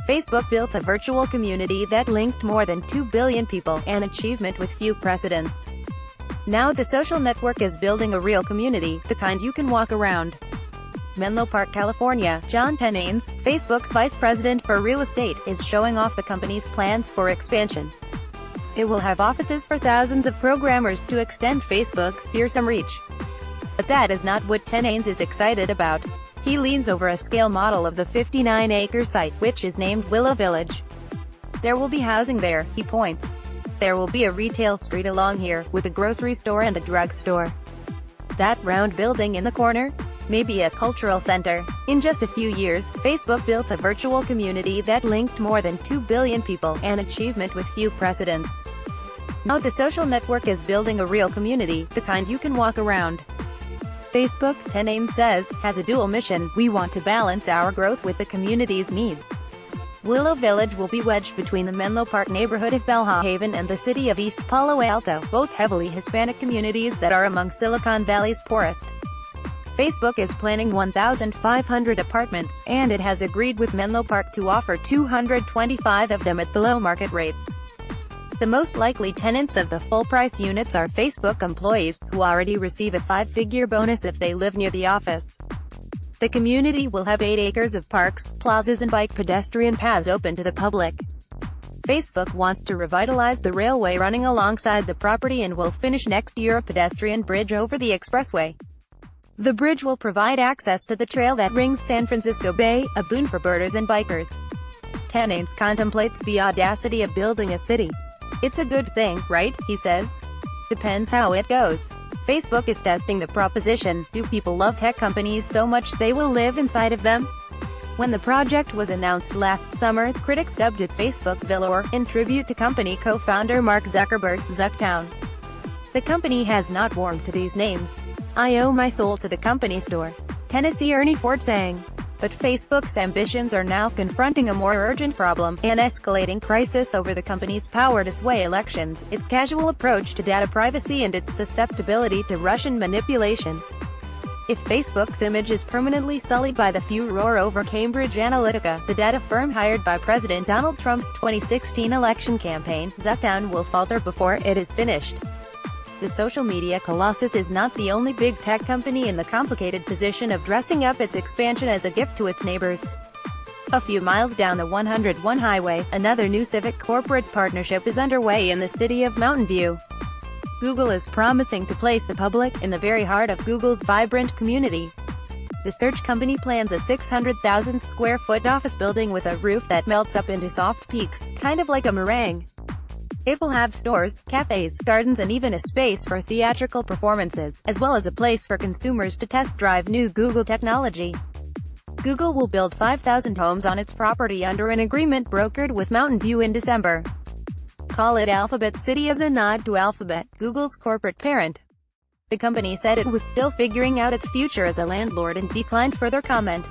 Facebook built a virtual community that linked more than 2 billion people, an achievement with few precedents. Now the social network is building a real community, the kind you can walk around. Menlo Park, California, John Pennanes, Facebook's vice president for real estate, is showing off the company's plans for expansion. It will have offices for thousands of programmers to extend Facebook's fearsome reach. But that is not what Pennanes is excited about. He leans over a scale model of the 59-acre site, which is named Willow Village. There will be housing there, he points. There will be a retail street along here, with a grocery store and a drugstore. That round building in the corner? Maybe a cultural center. In just a few years, Facebook built a virtual community that linked more than 2 billion people, an achievement with few precedents. Now the social network is building a real community, the kind you can walk around. Facebook, Pennanes says, has a dual mission. We want to balance our growth with the community's needs. Willow Village will be wedged between the Menlo Park neighborhood of Bellhaven and the city of East Palo Alto, both heavily Hispanic communities that are among Silicon Valley's poorest. Facebook is planning 1,500 apartments, and it has agreed with Menlo Park to offer 225 of them at below-market rates. The most likely tenants of the full-price units are Facebook employees, who already receive a 5-figure bonus if they live near the office. The community will have 8 acres of parks, plazas and bike pedestrian paths open to the public. Facebook wants to revitalize the railway running alongside the property and will finish next year a pedestrian bridge over the expressway. The bridge will provide access to the trail that rings San Francisco Bay, a boon for birders and bikers. Pennanes contemplates the audacity of building a city. It's a good thing, right? He says. Depends how it goes. Facebook is testing the proposition, do people love tech companies so much they will live inside of them? When the project was announced last summer, critics dubbed it Facebook Villa, in tribute to company co-founder Mark Zuckerberg, Zucktown. The company has not warmed to these names. I owe my soul to the company store. Tennessee Ernie Ford sang. But Facebook's ambitions are now confronting a more urgent problem, an escalating crisis over the company's power to sway elections, its casual approach to data privacy and its susceptibility to Russian manipulation. If Facebook's image is permanently sullied by the furor over Cambridge Analytica, the data firm hired by President Donald Trump's 2016 election campaign, Zucktown will falter before it is finished. The social media colossus is not the only big tech company in the complicated position of dressing up its expansion as a gift to its neighbors. A few miles down the 101 highway, another new civic corporate partnership is underway in the city of Mountain View. Google is promising to place the public in the very heart of Google's vibrant community. The search company plans a 600,000 square foot office building with a roof that melts up into soft peaks, kind of like a meringue. It will have stores, cafes, gardens and even a space for theatrical performances, as well as a place for consumers to test drive new Google technology. Google will build 5,000 homes on its property under an agreement brokered with Mountain View in December. Call it Alphabet City as a nod to Alphabet, Google's corporate parent. The company said it was still figuring out its future as a landlord and declined further comment.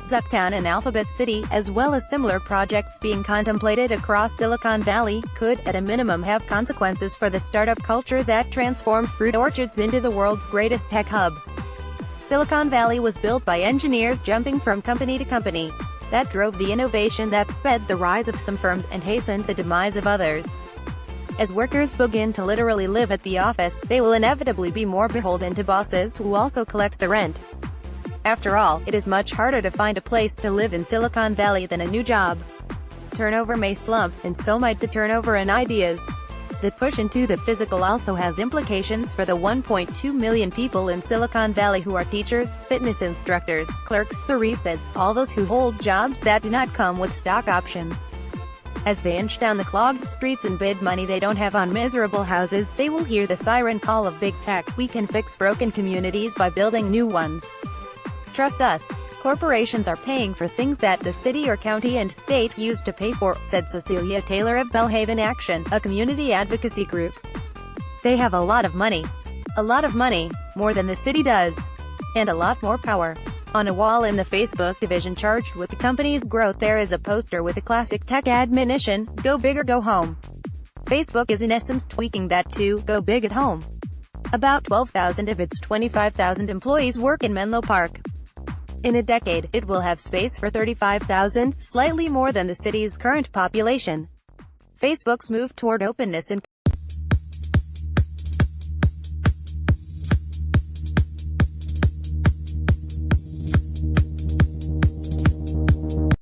Zucktown and Alphabet City, as well as similar projects being contemplated across Silicon Valley, could, at a minimum, have consequences for the startup culture that transformed fruit orchards into the world's greatest tech hub. Silicon Valley was built by engineers jumping from company to company. That drove the innovation that sped the rise of some firms and hastened the demise of others. As workers begin to literally live at the office, they will inevitably be more beholden to bosses who also collect the rent. After all, it is much harder to find a place to live in Silicon Valley than a new job. Turnover may slump, and so might the turnover in ideas. The push into the physical also has implications for the 1.2 million people in Silicon Valley who are teachers, fitness instructors, clerks, baristas, all those who hold jobs that do not come with stock options. As they inch down the clogged streets and bid money they don't have on miserable houses, they will hear the siren call of big tech. We can fix broken communities by building new ones. Trust us. Corporations are paying for things that the city or county and state used to pay for, said Cecilia Taylor of Bellhaven Action, a community advocacy group. They have a lot of money. A lot of money, more than the city does. And a lot more power. On a wall in the Facebook division charged with the company's growth there is a poster with a classic tech admonition, go big or go home. Facebook is in essence tweaking that to, go big at home. About 12,000 of its 25,000 employees work in Menlo Park. In a decade, it will have space for 35,000, slightly more than the city's current population. Facebook's move toward openness and